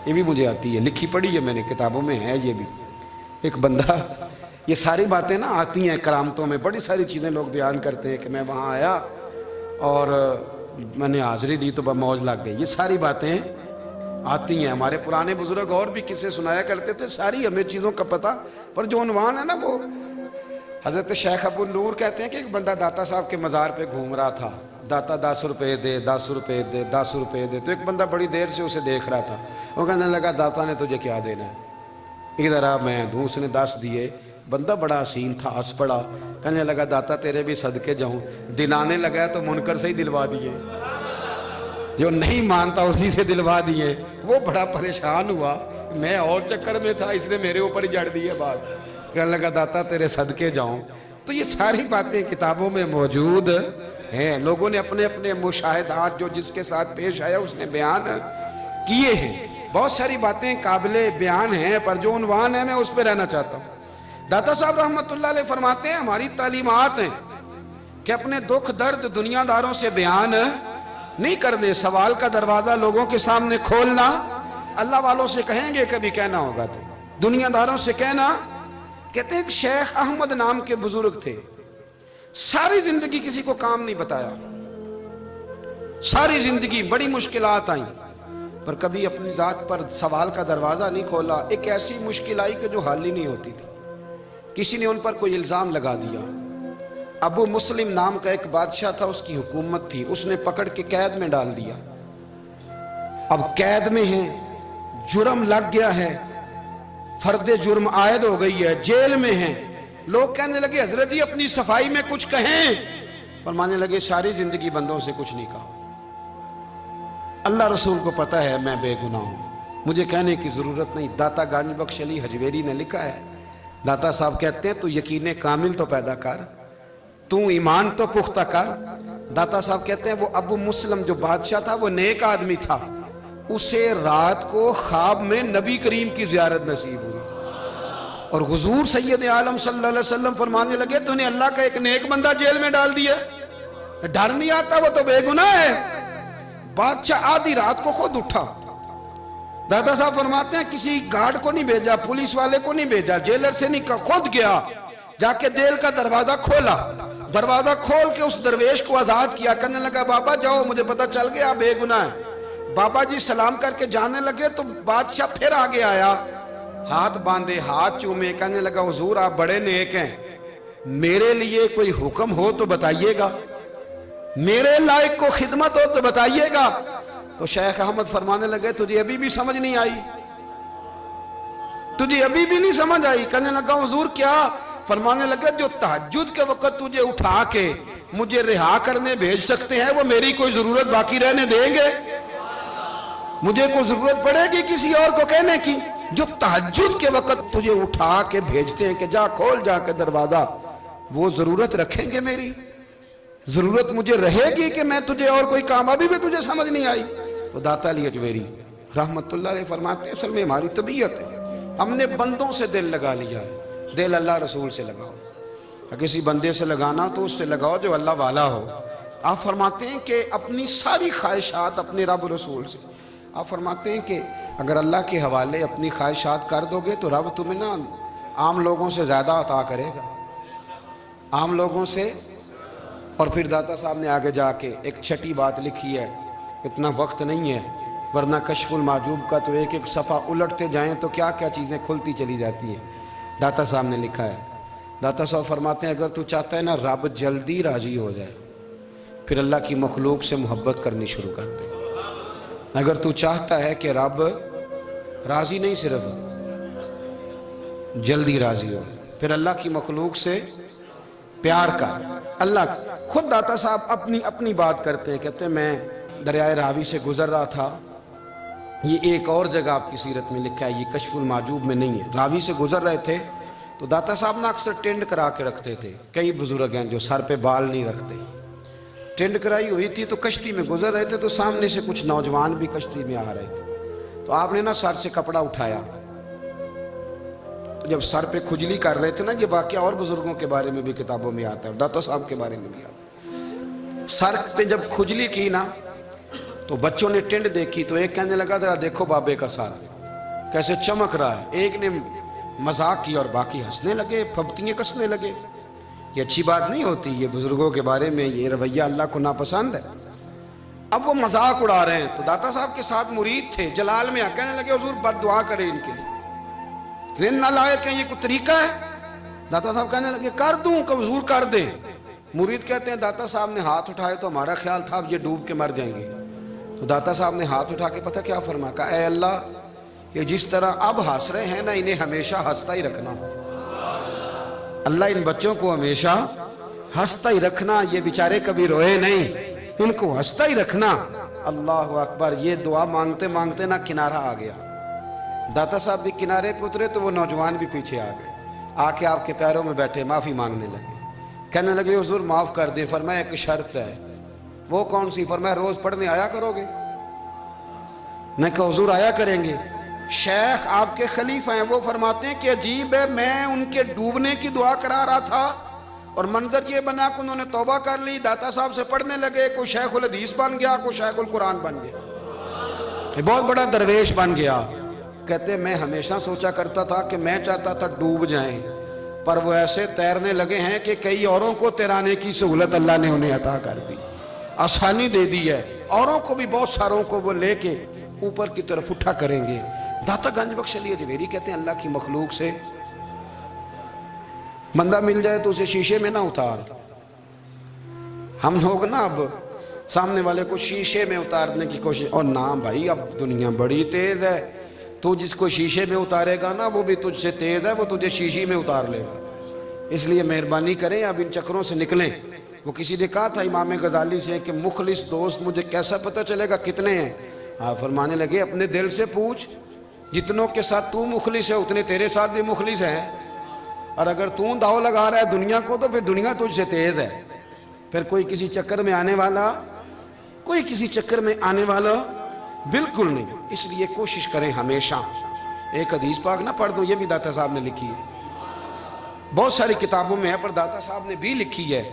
یہ بھی مجھے آتی ہے، لکھی پڑھی ہے میں نے، کتابوں میں ہے یہ بھی. ایک بندہ، یہ ساری باتیں نا آتی ہیں کرامتوں میں، بڑی ساری چیزیں لوگ بیان کرتے ہیں کہ میں وہاں آیا اور میں نے حاضری دی تو موج لگ گئی، یہ ساری باتیں آتی ہیں. ہمارے پرانے بزرگ اور بھی قصے سنایا کرتے تھے، ساری ہمیں چیزوں کا پتہ، پر جو عنوان ہے نا وہ حضرت شیخ ابو نور کہتے ہیں کہ ایک بندہ داتا صاحب کے مزار پہ گھوم رہا تھا، داتا 10 روپے دے، 10 روپے دے، 10 روپے دے. تو ایک بندہ بڑی دیر سے اسے دیکھ رہا تھا، وہ کہنے لگا داتا نے تجھے کیا دینا ہے، ادھر آ میں دوں. اس نے 10 دیے. بندہ بڑا حسین تھا، ہنس پڑا، کہنے لگا داتا تیرے بھی صدقے جاؤں. دلانے لگا تو منکر سے ہی دلوا دیے، جو نہیں مانتا اسی سے دلوا دیے. وہ بڑا پریشان ہوا، میں اور چکر میں تھا، اس نے میرے اوپر ہی جڑ دی ہے بات. کہنے لگا داتا تیرے صدقے جاؤں. تو یہ ساری باتیں کتابوں میں موجود ہیں، لوگوں نے اپنے اپنے مشاہدات جو جس کے ساتھ پیش آیا اس نے بیان کیے ہیں. بہت ساری باتیں قابل بیان ہیں، پر جو عنوان ہے میں اس پہ رہنا چاہتا ہوں. داتا صاحب رحمۃ اللہ علیہ فرماتے ہیں ہماری تعلیمات ہیں کہ اپنے دکھ درد دنیا داروں سے بیان نہیں کرنے، سوال کا دروازہ لوگوں کے سامنے کھولنا. اللہ والوں سے کہیں گے کبھی کہنا ہوگا تو دنیا داروں سے کہنا. کہتے ہیں کہ شیخ احمد نام کے بزرگ تھے، ساری زندگی کسی کو کام نہیں بتایا، ساری زندگی بڑی مشکلات آئیں، پر کبھی اپنی ذات پر سوال کا دروازہ نہیں کھولا. ایک ایسی مشکل آئی کہ جو حل ہی نہیں ہوتی تھی، کسی نے ان پر کوئی الزام لگا دیا. ابو مسلم نام کا ایک بادشاہ تھا، اس کی حکومت تھی، اس نے پکڑ کے قید میں ڈال دیا. اب قید میں ہیں، جرم لگ گیا ہے، فرد جرم عائد ہو گئی ہے، جیل میں ہیں. لوگ کہنے لگے حضرت جی اپنی صفائی میں کچھ کہیں، فرمانے لگے ساری زندگی بندوں سے کچھ نہیں کہا، اللہ رسول کو پتہ ہے میں بے گناہ ہوں، مجھے کہنے کی ضرورت نہیں. داتا گانی بخش علی حجویری نے لکھا ہے، داتا صاحب کہتے ہیں تو یقین کامل تو پیدا کر، تو ایمان تو پختہ کر. داتا صاحب کہتے ہیں وہ ابو مسلم جو بادشاہ تھا وہ نیک آدمی تھا، اسے رات کو خواب میں نبی کریم کی زیارت نصیب ہوئی، اور حضور سید عالم صلی اللہ علیہ وسلم فرمانے لگے تو نے اللہ کا ایک نیک بندہ جیل میں ڈال دیا، ڈر نہیں آتا، وہ تو بے گناہ ہے. بادشاہ آدھی رات کو خود اٹھا. دادا صاحب فرماتے ہیں کسی گارڈ کو نہیں بھیجا، پولیس والے کو نہیں بھیجا، جیلر سے نہیں کہا، خود گیا، جا کے جیل کا دروازہ کھولا، دروازہ کھول کے اس درویش کو آزاد کیا. کہنے لگا بابا جاؤ، مجھے پتا چل گیا بے گناہ ہے. بابا جی سلام کر کے جانے لگے تو بادشاہ پھر آگے آیا، ہاتھ باندھے، ہاتھ چومے، کہنے لگا حضور آپ بڑے نیک ہیں، میرے لیے کوئی حکم ہو تو بتائیے گا، میرے لائق کو خدمت ہو تو بتائیے گا. تو شیخ احمد فرمانے لگے تجھے ابھی بھی سمجھ نہیں آئی، تجھے ابھی بھی نہیں سمجھ آئی. کہنے لگا حضور کیا؟ فرمانے لگے جو تہجد کے وقت تجھے اٹھا کے مجھے رہا کرنے بھیج سکتے ہیں وہ میری کوئی ضرورت باقی رہنے دیں گے؟ مجھے کوئی ضرورت پڑے گی کسی اور کو کہنے کی؟ جو تہجد کے وقت تجھے اٹھا کے بھیجتے ہیں کہ جا کھول جا کے دروازہ، وہ ضرورت رکھیں گے میری؟ ضرورت مجھے رہے گی کہ میں تجھے اور کوئی کام؟ ابھی بھی تجھے سمجھ نہیں آئی. تو داتا علی حجویری رحمت اللہ علیہ فرماتے ہیں اصل میں ہماری طبیعت ہے، ہم نے بندوں سے دل لگا لیا ہے. دل اللہ رسول سے لگاؤ، کسی بندے سے لگانا تو اس سے لگاؤ جو اللہ والا ہو. آپ فرماتے ہیں کہ اپنی ساری خواہشات اپنے رب رسول سے، آپ فرماتے ہیں کہ اگر اللہ کے حوالے اپنی خواہشات کر دو گے تو رب تمہیں نا عام لوگوں سے زیادہ عطا کرے گا، عام لوگوں سے. اور پھر داتا صاحب نے آگے جا کے ایک چھٹی بات لکھی ہے، اتنا وقت نہیں ہے ورنہ کشف المعجوب کا تو ایک ایک صفحہ الٹتے جائیں تو کیا کیا چیزیں کھلتی چلی جاتی ہیں. داتا صاحب نے لکھا ہے، داتا صاحب فرماتے ہیں اگر تو چاہتا ہے نا رب جلدی راضی ہو جائے پھر اللہ کی مخلوق سے محبت کرنی شروع کر دے. اگر تو چاہتا ہے کہ رب راضی نہیں صرف جلدی راضی ہو۔ پھر اللہ کی مخلوق سے پیار کر۔ اللہ خود داتا صاحب اپنی بات کرتے ہیں، کہتے ہیں میں دریائے راوی سے گزر رہا تھا، یہ ایک اور جگہ آپ کی سیرت میں لکھا ہے، یہ کشف المعجوب میں نہیں ہے، راوی سے گزر رہے تھے تو داتا صاحب نے اکثر ٹینڈ کرا کے رکھتے تھے، کئی بزرگ ہیں جو سر پہ بال نہیں رکھتے، ٹینڈ کرائی ہوئی تھی تو کشتی میں گزر رہے تھے تو سامنے سے کچھ نوجوان بھی کشتی میں آ رہے تھے، تو آپ نے نا سر سے کپڑا اٹھایا، جب سر پہ کھجلی کر رہے تھے نا، یہ واقعہ اور بزرگوں کے بارے میں بھی کتابوں میں آتا ہے، داتا صاحب کے بارے میں بھی آتا ہے، سر پہ جب کھجلی کی نا تو بچوں نے ٹینڈ دیکھی تو ایک کہنے لگا ذرا دیکھو بابے کا سر کیسے چمک رہا ہے، ایک نے مذاق کیا اور باقی ہنسنے لگے، پھپتیاں کسنے لگے۔ یہ اچھی بات نہیں ہوتی، یہ بزرگوں کے بارے میں یہ رویہ اللہ کو ناپسند ہے۔ اب وہ مذاق اڑا رہے ہیں تو داتا صاحب کے ساتھ مرید تھے، جلال میں کہنے لگے حضور بد دعا کرے ان کے لیے، ذہن نہ لائے کہ یہ کوئی طریقہ ہے۔ داتا صاحب کہنے لگے کر دوں کہ حضور کر دیں۔ مرید کہتے ہیں داتا صاحب نے ہاتھ اٹھائے تو ہمارا خیال تھا اب یہ ڈوب کے مر جائیں گے، تو داتا صاحب نے ہاتھ اٹھا کے پتہ کیا فرمایا، کہا اے اللہ یہ جس طرح اب ہنس رہے ہیں نا، انہیں ہمیشہ ہنستا ہی رکھنا، اللہ ان بچوں کو ہمیشہ ہنستا ہی رکھنا، یہ بیچارے کبھی روئے نہیں، ان کو ہنستا ہی رکھنا۔ اللہ اکبر، یہ دعا مانگتے مانگتے نا کنارہ آ گیا، داتا صاحب بھی کنارے پہ اترے تو وہ نوجوان بھی پیچھے آ گئے، آ کے آپ کے پیروں میں بیٹھے معافی مانگنے لگے، کہنے لگے حضور معاف کر دیں۔ فرمایا ایک شرط ہے، وہ کون سی؟ فرمایا روز پڑھنے آیا کرو گے؟ میں کہا حضور آیا کریں گے۔ شیخ آپ کے خلیفہ ہیں، وہ فرماتے ہیں کہ عجیب ہے، میں ان کے ڈوبنے کی دعا کرا رہا تھا اور منظر یہ بنا کہ انہوں نے توبہ کر لی، داتا صاحب سے پڑھنے لگے، کوئی شیخ الحدیث بن گیا، کوئی شیخ القرآن بن گیا، بہت بڑا درویش بن گیا۔ کہتے میں ہمیشہ سوچا کرتا تھا کہ میں چاہتا تھا ڈوب جائیں، پر وہ ایسے تیرنے لگے ہیں کہ کئی اوروں کو تیرانے کی سہولت اللہ نے انہیں عطا کر دی، آسانی دے دی ہے، اوروں کو بھی بہت ساروں کو وہ لے کے اوپر کی طرف اٹھا کریں گے۔ داتا گنج بخش علی اجمیری کہتے ہیں اللہ کی مخلوق سے بندہ مل جائے تو اسے شیشے میں نہ اتار۔ ہم لوگ نا اب سامنے والے کو شیشے میں اتارنے کی کوشش، اور نہ بھائی اب دنیا بڑی تیز ہے، تو جس کو شیشے میں اتارے گا نا وہ بھی تجھ سے تیز ہے، وہ تجھے شیشی میں اتار لے گا، اس لیے مہربانی کریں اب ان چکروں سے نکلیں۔ وہ کسی نے کہا تھا امام غزالی سے کہ مخلص دوست مجھے کیسا پتہ چلے گا کتنے ہیں؟ آپ فرمانے لگے اپنے دل سے پوچھ، جتنوں کے ساتھ تو مخلص ہے اتنے تیرے ساتھ بھی مخلص ہیں، اور اگر تو داؤ لگا رہا ہے دنیا کو تو پھر دنیا تجھ سے تیز ہے، پھر کوئی کسی چکر میں آنے والا بالکل نہیں۔ اس لیے کوشش کریں ہمیشہ، ایک حدیث پاک نہ پڑھ دوں، یہ بھی داتا صاحب نے لکھی ہے، بہت ساری کتابوں میں ہے پر داتا صاحب نے بھی لکھی ہے۔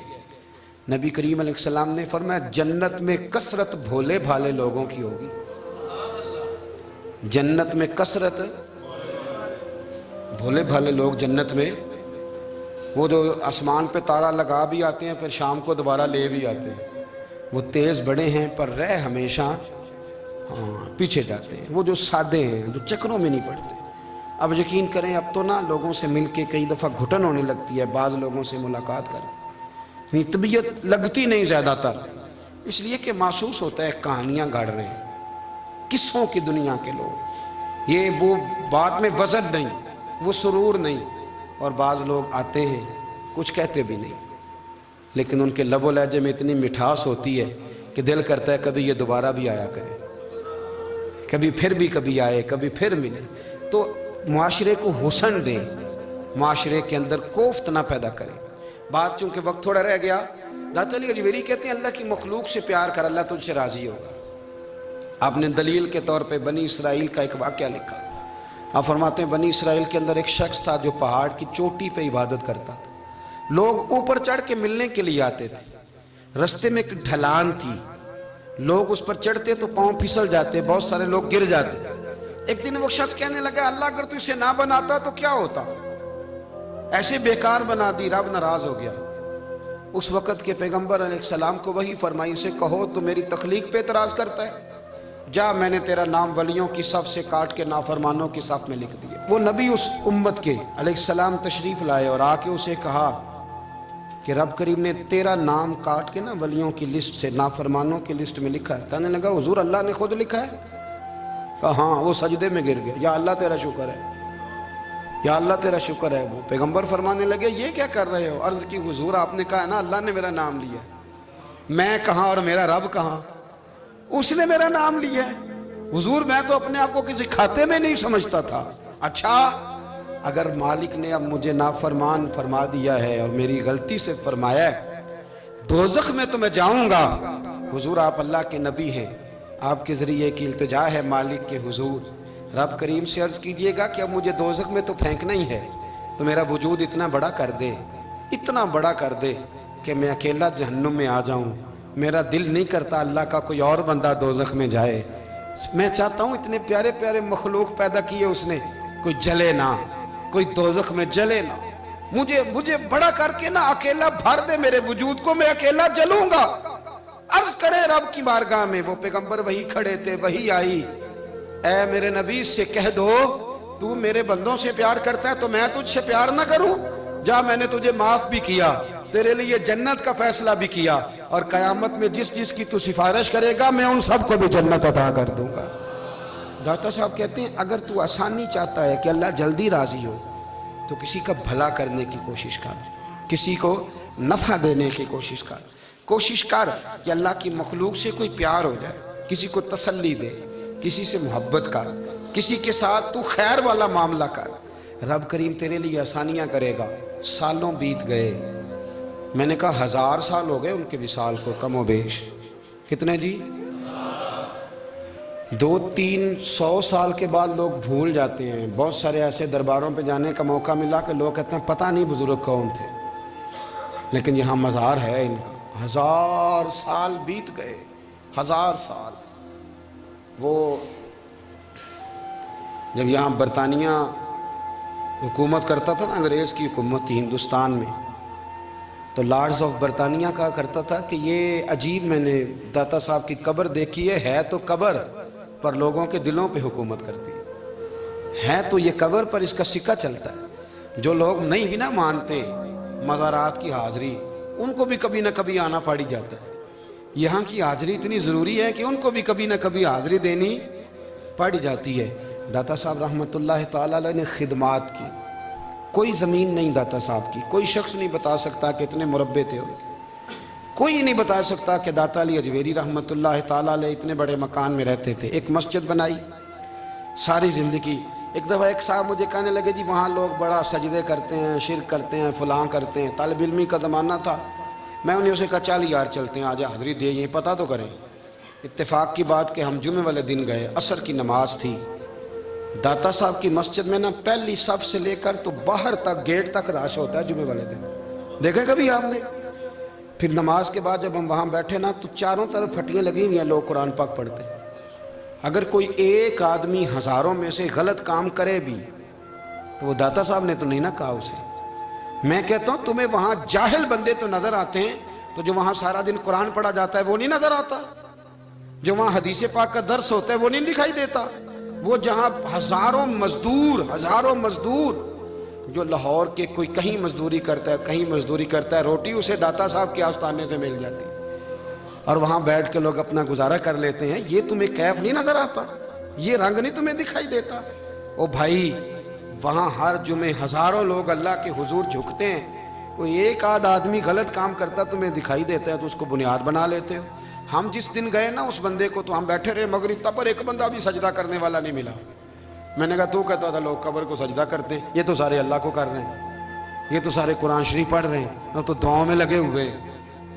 نبی کریم علیہ السلام نے فرمایا جنت میں کثرت بھولے بھالے لوگوں کی ہوگی، جنت میں کثرت بھولے بھالے لوگ جنت میں، وہ جو آسمان پہ تارا لگا بھی آتے ہیں پھر شام کو دوبارہ لے بھی آتے ہیں، وہ تیز بڑے ہیں پر رہ ہمیشہ پیچھے جاتے ہیں، وہ جو سادے ہیں جو چکروں میں نہیں پڑتے۔ اب یقین کریں اب تو نا لوگوں سے مل کے کئی دفعہ گھٹن ہونے لگتی ہے، بعض لوگوں سے ملاقات کریں طبیعت لگتی نہیں زیادہ تر، اس لیے کہ محسوس ہوتا ہے کہانیاں گاڑ رہے ہیں، قصوں کی دنیا کے لوگ، یہ وہ بات میں وزن نہیں، وہ سرور نہیں، اور بعض لوگ آتے ہیں کچھ کہتے بھی نہیں، لیکن ان کے لب و لہجے میں اتنی مٹھاس ہوتی ہے کہ دل کرتا ہے کبھی یہ دوبارہ بھی آیا کرے، کبھی آئے، کبھی پھر ملے، تو معاشرے کو حسن دیں، معاشرے کے اندر کوفت نہ پیدا کریں۔ بات چونکہ وقت تھوڑا رہ گیا، داتا علی اجمیری کہتے ہیں اللہ کی مخلوق سے پیار کر، اللہ تجھ سے راضی ہوگا۔ آپ نے دلیل کے طور پہ بنی اسرائیل کا ایک واقعہ لکھا، آپ فرماتے ہیں بنی اسرائیل کے اندر ایک شخص تھا جو پہاڑ کی چوٹی پہ عبادت کرتا تھا، لوگ اوپر چڑھ کے ملنے کے لیے آتے تھے، رستے میں ایک ڈھلان تھی، لوگ اس پر چڑھتے تو پاؤں پھسل جاتے، بہت سارے لوگ گر جاتے۔ ایک دن وہ شخص کہنے لگا اللہ اگر تو اسے نہ بناتا تو کیا ہوتا، ایسے بیکار بنا دی، رب ناراض ہو گیا۔ اس وقت کے پیغمبر علیہ السلام کو وہی فرمائی سے کہو تو میری تخلیق پہ اعتراض کرتا ہے، جا میں نے تیرا نام ولیوں کی صف سے کاٹ کے نافرمانوں کی صف میں لکھ دیا۔ وہ نبی اس امت کے علیہ السلام تشریف لائے اور آ کے اسے کہا کہ رب کریم نے تیرا نام کاٹ کے نا ولیوں کی لسٹ سے نافرمانوں کی لسٹ میں لکھا ہے۔ کہنے لگا حضور اللہ نے خود لکھا ہے؟ کہا ہاں۔ وہ سجدے میں گر گیا، یا اللہ تیرا شکر ہے، یا اللہ تیرا شکر ہے۔ وہ پیغمبر فرمانے لگے یہ کیا کر رہے ہو؟ عرض کی حضور آپ نے کہا ہے نا اللہ نے میرا نام لیا، میں کہاں اور میرا رب کہاں؟ اس نے میرا نام لیا ہے۔ حضور میں تو اپنے آپ کو کسی کھاتے میں نہیں سمجھتا تھا۔ اچھا اگر مالک نے اب مجھے نافرمان فرما دیا ہے اور میری غلطی سے فرمایا ہے دوزخ میں تو میں جاؤں گا۔ حضور آپ اللہ کے نبی ہیں، آپ کے ذریعے کی التجا ہے مالک کے حضور، رب کریم سے عرض کیجئے گا کہ اب مجھے دوزخ میں تو پھینکنا ہی ہے، تو میرا وجود اتنا بڑا کر دے، اتنا بڑا کر دے کہ میں اکیلا جہنم میں آ جاؤں۔ میرا دل نہیں کرتا اللہ کا کوئی اور بندہ دوزخ میں جائے۔ میں چاہتا ہوں اتنے پیارے پیارے مخلوق پیدا کیے اس نے، کوئی جلے نہ، کوئی دوزخ میں جلے نہ، مجھے بڑا کر کے نہ اکیلا بھر دے میرے وجود کو، میں اکیلا جلوں گا۔ عرض کرے رب کی بارگاہ میں، وہ پیغمبر وہی کھڑے تھے، وہی آئی، اے میرے نبی سے کہہ دو تو میرے بندوں سے پیار کرتا ہے تو میں تجھ سے پیار نہ کروں؟ جا میں نے تجھے معاف بھی کیا، تیرے لیے جنت کا فیصلہ بھی کیا، اور قیامت میں جس کی تو سفارش کرے گا میں ان سب کو بھی جنت عطا کر دوں گا۔ ڈاکٹر صاحب کہتے ہیں اگر تو آسانی چاہتا ہے کہ اللہ جلدی راضی ہو تو کسی کا بھلا کرنے کی کوشش کر، کسی کو نفع دینے کی کوشش کر کہ اللہ کی مخلوق سے کوئی پیار ہو جائے، کسی کو تسلی دے، کسی سے محبت کر، کسی کے ساتھ تو خیر والا معاملہ کر، رب کریم تیرے لیے آسانیاں کرے گا۔ سالوں بیت گئے، میں نے کہا 1000 سال ہو گئے ان کے وصال کو کم و بیش، کتنے جی؟ 200-300 سال کے بعد لوگ بھول جاتے ہیں۔ بہت سارے ایسے درباروں پہ جانے کا موقع ملا کہ لوگ کہتے ہیں پتہ نہیں بزرگ کون تھے، لیکن یہاں مزار ہے ان کا۔ 1000 سال بیت گئے، 1000 سال۔ وہ جب یہاں برطانیہ حکومت کرتا تھا نا، انگریز کی حکومت تھی ہندوستان میں، تو لارڈز آف برطانیہ کہا کرتا تھا کہ یہ عجیب میں نے داتا صاحب کی قبر دیکھی ہے تو قبر پر لوگوں کے دلوں پہ حکومت کرتی ہے تو یہ قبر پر اس کا سکہ چلتا ہے۔ جو لوگ نہیں بھی نہ مانتے مزارات کی حاضری، ان کو بھی کبھی نہ کبھی آنا پڑ جاتا ہے۔ یہاں کی حاضری اتنی ضروری ہے کہ ان کو بھی کبھی نہ کبھی حاضری دینی پڑ جاتی ہے۔ داتا صاحب رحمۃ اللہ تعالیٰ علیہ نے خدمات کی، کوئی زمین نہیں داتا صاحب کی، کوئی شخص نہیں بتا سکتا کہ اتنے مربع تھے، کوئی نہیں بتا سکتا کہ داتا علی اجویری رحمۃ اللہ تعالیٰ علیہ اتنے بڑے مکان میں رہتے تھے۔ ایک مسجد بنائی ساری زندگی۔ ایک دفعہ ایک صاحب مجھے کہنے لگے جی وہاں لوگ بڑا سجدے کرتے ہیں، شرک کرتے ہیں، فلاں کرتے ہیں، طالب علمی کا زمانہ تھا۔ میں انہیں اسے کہا چل یار چلتے ہیں، آجا حاضری دے، یہ پتہ تو کریں۔ اتفاق کی بات کہ ہم جمعے والے دن گئے، عصر کی نماز تھی، داتا صاحب کی مسجد میں نا پہلی صف سے لے کر تو باہر تک گیٹ تک رش ہوتا ہے جمعے والے دن، دیکھیں کبھی آپ نے؟ پھر نماز کے بعد جب ہم وہاں بیٹھے نا تو چاروں طرف پھٹیاں لگی ہوئی ہیں، لوگ قرآن پاک پڑھتے ہیں۔ اگر کوئی ایک آدمی ہزاروں میں سے غلط کام کرے بھی تو وہ داتا صاحب نے تو نہیں نہ کہا اسے۔ میں کہتا ہوں تمہیں وہاں جاہل بندے تو نظر آتے ہیں، تو جو وہاں سارا دن قرآن پڑھا جاتا ہے وہ نہیں نظر آتا؟ جو وہاں حدیث پاک کا درس ہوتا ہے وہ نہیں دکھائی دیتا؟ وہ جہاں ہزاروں مزدور جو لاہور کے کوئی کہیں مزدوری کرتا ہے، روٹی اسے داتا صاحب کے آستانے سے مل جاتی، اور وہاں بیٹھ کے لوگ اپنا گزارا کر لیتے ہیں۔ یہ تمہیں کیف نہیں نظر آتا؟ یہ رنگ نہیں تمہیں دکھائی دیتا؟ او بھائی وہاں ہر جمعے ہزاروں لوگ اللہ کے حضور جھکتے ہیں، کوئی ایک آدھ آدمی غلط کام کرتا تمہیں دکھائی دیتا ہے تو اس کو بنیاد بنا لیتے ہو۔ ہم جس دن گئے نا اس بندے کو تو ہم بیٹھے رہے مغرب تک، پر ایک بندہ بھی سجدہ کرنے والا نہیں ملا۔ میں نے کہا تو کہتا تھا لوگ قبر کو سجدہ کرتے ہیں، یہ تو سارے اللہ کو کر رہے ہیں، یہ تو سارے قرآن شریف پڑھ رہے ہیں، تو دعاؤں میں لگے ہوئے۔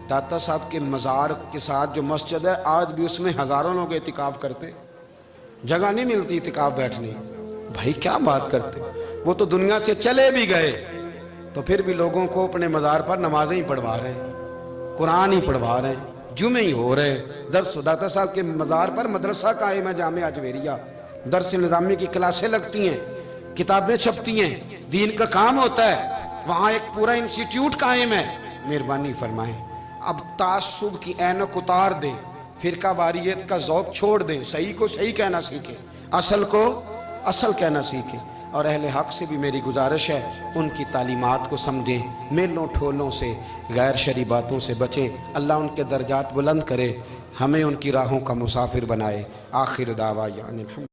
داتا صاحب کے مزار کے ساتھ جو مسجد ہے آج بھی اس میں ہزاروں لوگ اعتکاف کرتے، جگہ نہیں ملتی اعتکاف بیٹھنے۔ بھائی کیا بات کرتے؟ وہ تو دنیا سے چلے بھی گئے تو پھر بھی لوگوں کو اپنے مزار پر نمازیں ہی پڑھوا رہے ہیں، قرآن ہی پڑھوا رہے ہیں، جمعے ہی ہو رہے درس۔ داتا صاحب کے مزار پر مدرسہ قائم ہے جامعہ اجویریہ، درس نظامی کی کلاسیں لگتی ہیں، کتابیں چھپتی ہیں، دین کا کام ہوتا ہے، وہاں ایک پورا انسٹیٹیوٹ قائم ہے۔ مہربانی فرمائیں اب تعصب کی اینک اتار دیں، فرقہ واریت کا ذوق چھوڑ دیں، صحیح کو صحیح کہنا سیکھیں، اصل کو اصل کہنا سیکھیں، اور اہل حق سے بھی میری گزارش ہے ان کی تعلیمات کو سمجھیں، میلوں ٹھولوں سے، غیر شرعی باتوں سے بچیں۔ اللہ ان کے درجات بلند کرے، ہمیں ان کی راہوں کا مسافر بنائے۔ آخر دعویٰ یعنی